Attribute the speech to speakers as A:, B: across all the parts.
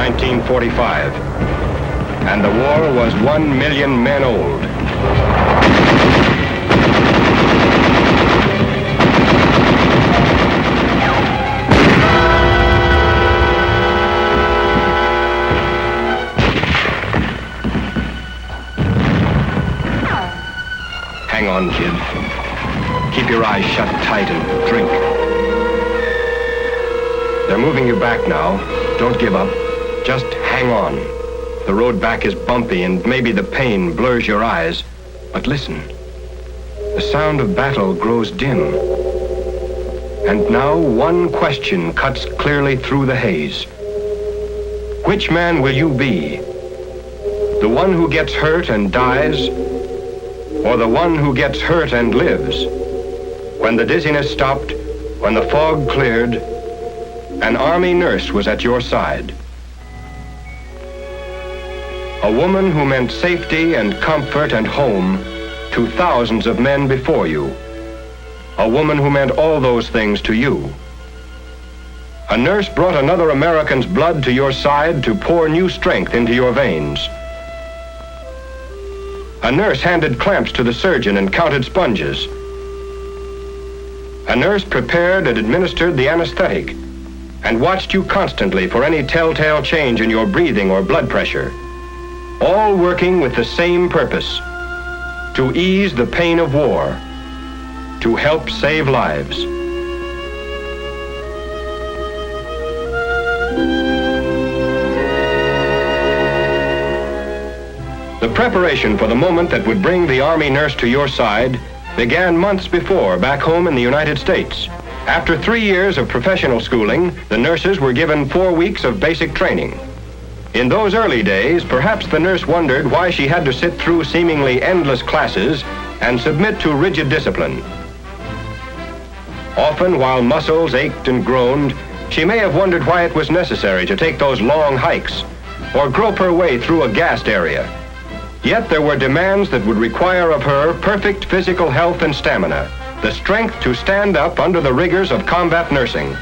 A: 1945, and the war was 1 million men old. Hang on, kid. Keep your eyes shut tight and drink. They're moving you back now. Don't give up. Just hang on. The road back is bumpy and maybe the pain blurs your eyes. But listen. The sound of battle grows dim. And now one question cuts clearly through the haze. Which man will you be? The one who gets hurt and dies? Or the one who gets hurt and lives? When the dizziness stopped, when the fog cleared, an army nurse was at your side. A woman who meant safety and comfort and home to thousands of men before you. A woman who meant all those things to you. A nurse brought another American's blood to your side to pour new strength into your veins. A nurse handed clamps to the surgeon and counted sponges. A nurse prepared and administered the anesthetic and watched you constantly for any telltale change in your breathing or blood pressure, all working with the same purpose: to ease the pain of war, to help save lives. The preparation for the moment that would bring the Army nurse to your side began months before back home in the United States. After 3 years of professional schooling, the nurses were given 4 weeks of basic training. In those early days, perhaps the nurse wondered why she had to sit through seemingly endless classes and submit to rigid discipline. Often, while muscles ached and groaned, she may have wondered why it was necessary to take those long hikes or grope her way through a gassed area. Yet there were demands that would require of her perfect physical health and stamina, the strength to stand up under the rigors of combat nursing.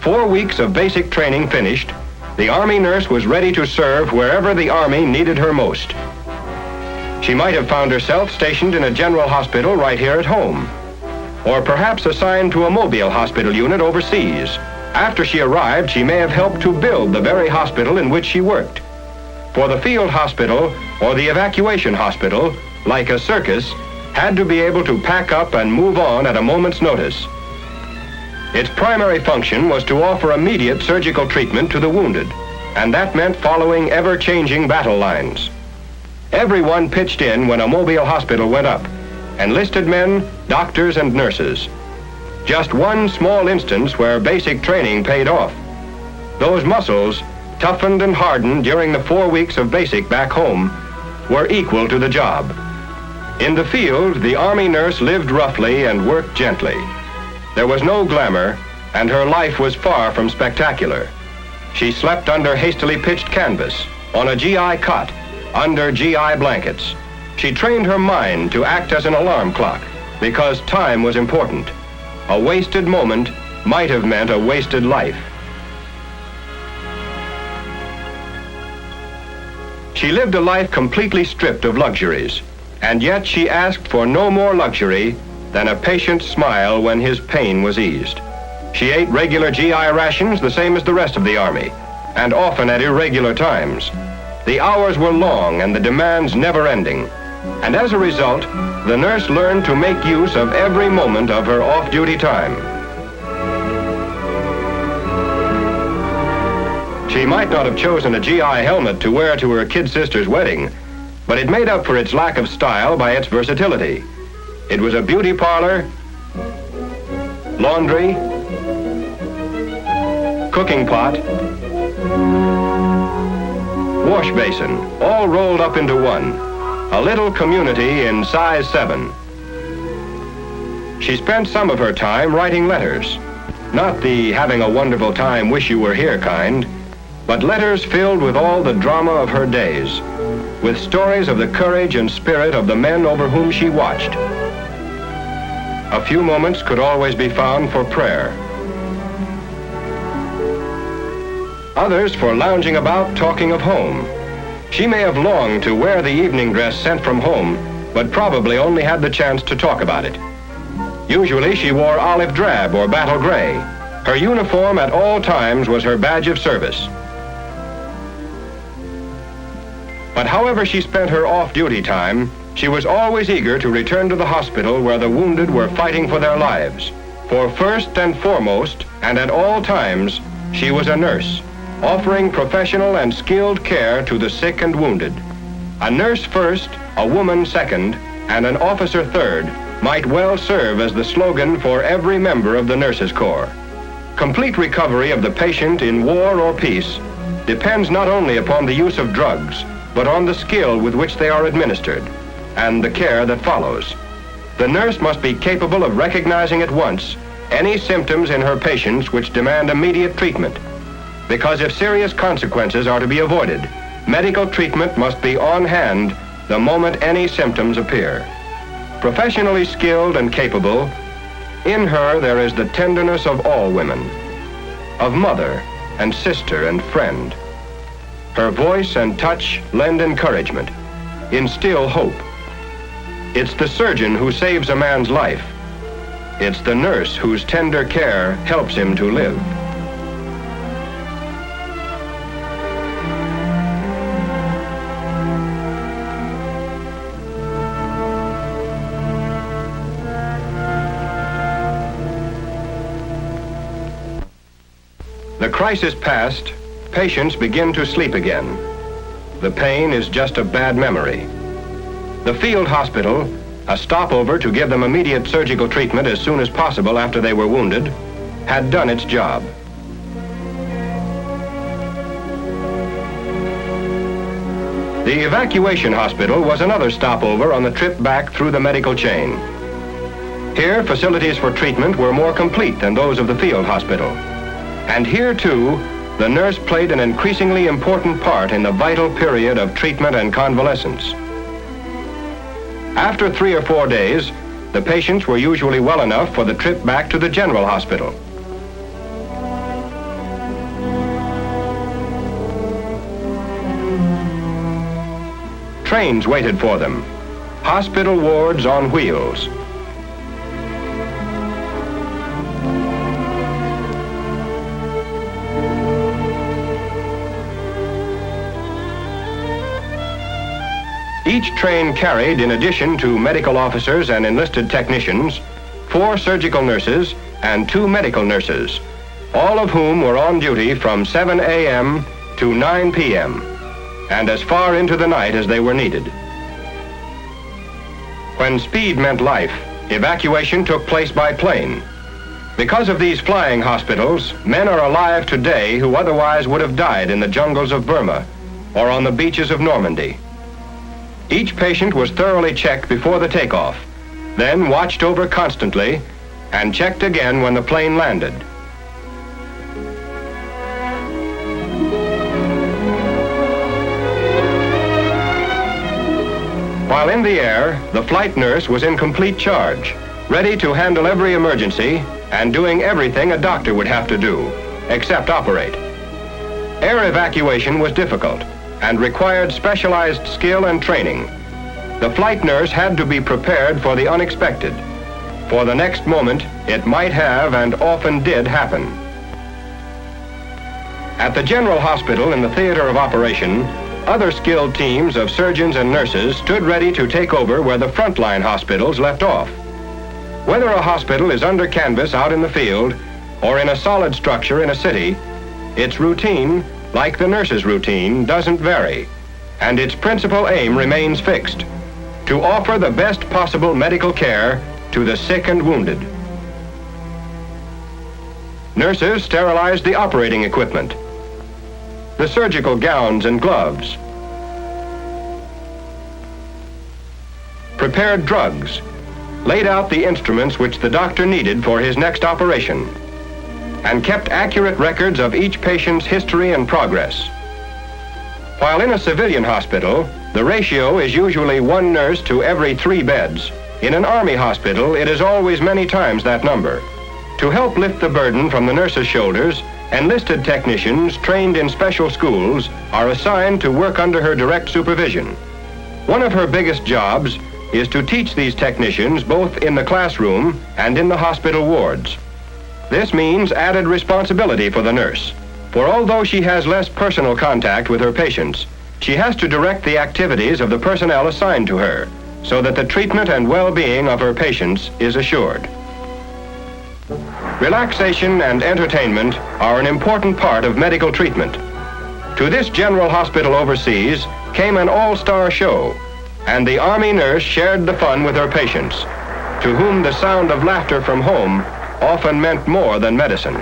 A: 4 weeks of basic training finished, the Army nurse was ready to serve wherever the Army needed her most. She might have found herself stationed in a general hospital right here at home, or perhaps assigned to a mobile hospital unit overseas. After she arrived, she may have helped to build the very hospital in which she worked. For the field hospital or the evacuation hospital, like a circus, had to be able to pack up and move on at a moment's notice. Its primary function was to offer immediate surgical treatment to the wounded, and that meant following ever-changing battle lines. Everyone pitched in when a mobile hospital went up: enlisted men, doctors, and nurses. Just one small instance where basic training paid off. Those muscles, toughened and hardened during the 4 weeks of basic back home, were equal to the job. In the field, the Army nurse lived roughly and worked gently. There was no glamour, and her life was far from spectacular. She slept under hastily pitched canvas, on a GI cot, under GI blankets. She trained her mind to act as an alarm clock, because time was important. A wasted moment might have meant a wasted life. She lived a life completely stripped of luxuries, and yet she asked for no more luxury than a patient's smile when his pain was eased. She ate regular GI rations the same as the rest of the Army, and often at irregular times. The hours were long and the demands never-ending, and as a result, the nurse learned to make use of every moment of her off-duty time. She might not have chosen a GI helmet to wear to her kid sister's wedding, but it made up for its lack of style by its versatility. It was a beauty parlor, laundry, cooking pot, wash basin, all rolled up into one. A little community in size 7. She spent some of her time writing letters, not the having a wonderful time, wish you were here kind, but letters filled with all the drama of her days, with stories of the courage and spirit of the men over whom she watched. A few moments could always be found for prayer. others for lounging about talking of home. She may have longed to wear the evening dress sent from home, but probably only had the chance to talk about it. Usually she wore olive drab or battle gray. Her uniform at all times was her badge of service. But however she spent her off-duty time, she was always eager to return to the hospital where the wounded were fighting for their lives. For first and foremost, and at all times, she was a nurse, offering professional and skilled care to the sick and wounded. A nurse first, a woman second, and an officer third might well serve as the slogan for every member of the Nurses Corps. Complete recovery of the patient in war or peace depends not only upon the use of drugs, but on the skill with which they are administered and the care that follows. The nurse must be capable of recognizing at once any symptoms in her patients which demand immediate treatment, because if serious consequences are to be avoided, medical treatment must be on hand the moment any symptoms appear. Professionally skilled and capable, in her there is the tenderness of all women, of mother and sister and friend. Her voice and touch lend encouragement, instill hope. It's the surgeon who saves a man's life. It's the nurse whose tender care helps him to live. The crisis past, patients begin to sleep again. The pain is just a bad memory. The field hospital, a stopover to give them immediate surgical treatment as soon as possible after they were wounded, had done its job. The evacuation hospital was another stopover on the trip back through the medical chain. Here, facilities for treatment were more complete than those of the field hospital. And here, too, the nurse played an increasingly important part in the vital period of treatment and convalescence. After 3 or 4 days, the patients were usually well enough for the trip back to the general hospital. Trains waited for them, hospital wards on wheels. Each train carried, in addition to medical officers and enlisted technicians, 4 surgical nurses and 2 medical nurses, all of whom were on duty from 7 a.m. to 9 p.m., and as far into the night as they were needed. When speed meant life, evacuation took place by plane. Because of these flying hospitals, men are alive today who otherwise would have died in the jungles of Burma or on the beaches of Normandy. Each patient was thoroughly checked before the takeoff, then watched over constantly, and checked again when the plane landed. While in the air, the flight nurse was in complete charge, ready to handle every emergency and doing everything a doctor would have to do, except operate. Air evacuation was difficult and required specialized skill and training. The flight nurse had to be prepared for the unexpected. For the next moment, it might have and often did happen. At the General Hospital in the theater of operation, other skilled teams of surgeons and nurses stood ready to take over where the frontline hospitals left off. Whether a hospital is under canvas out in the field or in a solid structure in a city, its routine, like the nurse's routine, doesn't vary, and its principal aim remains fixed: to offer the best possible medical care to the sick and wounded. Nurses sterilized the operating equipment, the surgical gowns and gloves, prepared drugs, laid out the instruments which the doctor needed for his next operation, and kept accurate records of each patient's history and progress. While in a civilian hospital, the ratio is usually 1 nurse to every 3 beds. In an Army hospital, it is always many times that number. To help lift the burden from the nurse's shoulders, enlisted technicians trained in special schools are assigned to work under her direct supervision. One of her biggest jobs is to teach these technicians both in the classroom and in the hospital wards. This means added responsibility for the nurse, for although she has less personal contact with her patients, she has to direct the activities of the personnel assigned to her so that the treatment and well-being of her patients is assured. Relaxation and entertainment are an important part of medical treatment. To this general hospital overseas came an all-star show, and the Army nurse shared the fun with her patients, to whom the sound of laughter from home often meant more than medicine.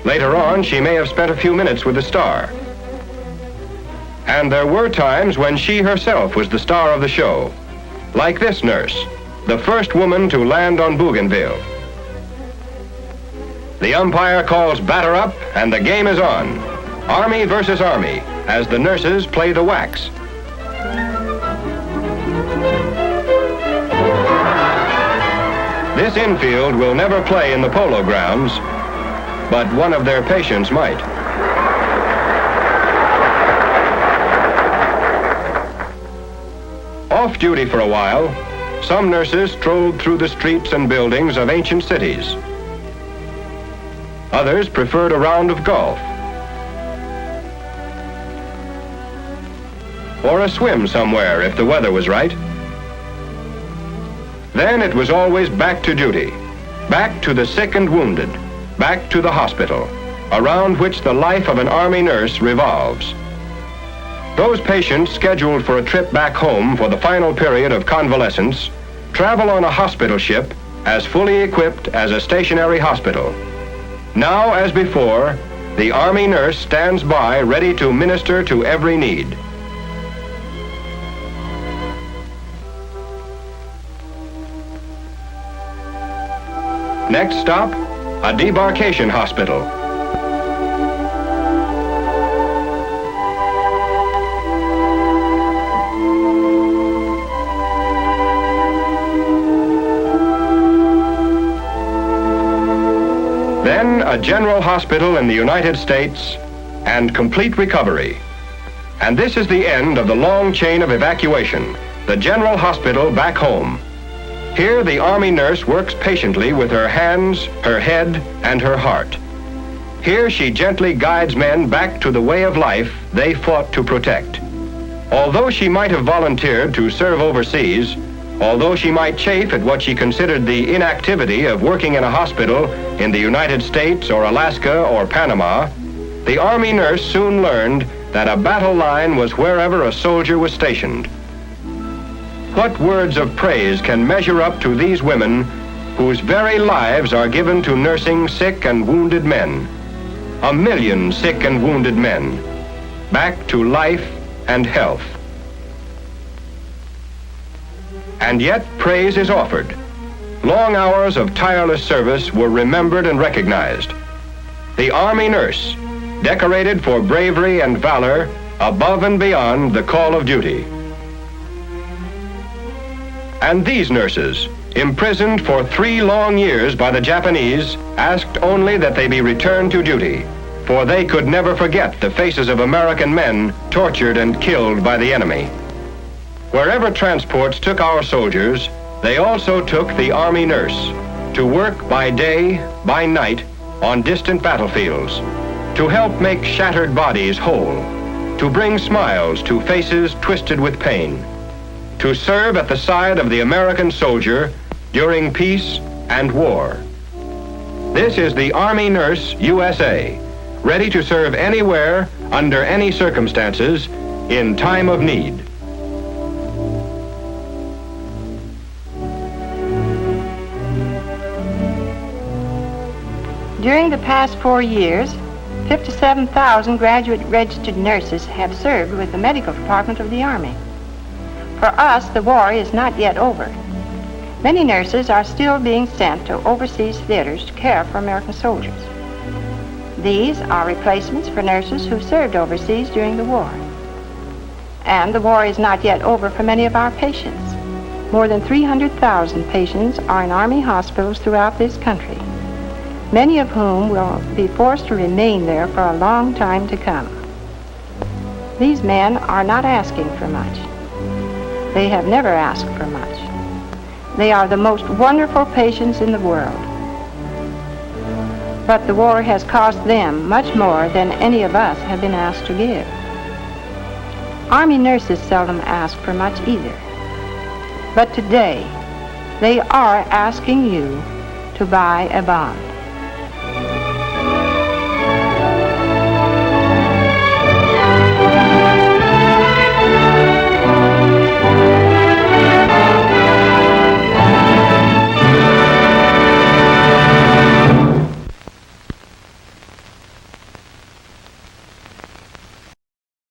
A: Later on, she may have spent a few minutes with the star. And there were times when she herself was the star of the show, like this nurse, the first woman to land on Bougainville. The umpire calls batter up, and the game is on. Army versus Army, as the nurses play the wax. This infield will never play in the polo grounds, but one of their patients might. Off duty for a while, some nurses strolled through the streets and buildings of ancient cities. Others preferred a round of golf, or a swim somewhere if the weather was right. Then it was always back to duty, back to the sick and wounded, back to the hospital, around which the life of an Army nurse revolves. Those patients scheduled for a trip back home for the final period of convalescence travel on a hospital ship as fully equipped as a stationary hospital. Now, as before, the Army nurse stands by ready to minister to every need. Next stop, a debarkation hospital. Then a general hospital in the United States and complete recovery. And this is the end of the long chain of evacuation, the general hospital back home. Here the Army nurse works patiently with her hands, her head, and her heart. Here she gently guides men back to the way of life they fought to protect. Although she might have volunteered to serve overseas, although she might chafe at what she considered the inactivity of working in a hospital in the United States or Alaska or Panama, the Army nurse soon learned that a battle line was wherever a soldier was stationed. What words of praise can measure up to these women whose very lives are given to nursing sick and wounded men? 1 million sick and wounded men, back to life and health. And yet praise is offered. Long hours of tireless service were remembered and recognized. The Army nurse, decorated for bravery and valor above and beyond the call of duty. And these nurses, imprisoned for 3 long years by the Japanese, asked only that they be returned to duty, for they could never forget the faces of American men tortured and killed by the enemy. Wherever transports took our soldiers, they also took the Army nurse to work by day, by night, on distant battlefields, to help make shattered bodies whole, to bring smiles to faces twisted with pain, to serve at the side of the American soldier during peace and war. This is the Army Nurse USA, ready to serve anywhere, under any circumstances, in time of need.
B: During the past 4 years, 57,000 graduate registered nurses have served with the medical department of the Army. For us, the war is not yet over. Many nurses are still being sent to overseas theaters to care for American soldiers. These are replacements for nurses who served overseas during the war. And the war is not yet over for many of our patients. More than 300,000 patients are in Army hospitals throughout this country, many of whom will be forced to remain there for a long time to come. These men are not asking for much. They have never asked for much. They are the most wonderful patients in the world. But the war has cost them much more than any of us have been asked to give. Army nurses seldom ask for much either. But today, they are asking you to buy a bond.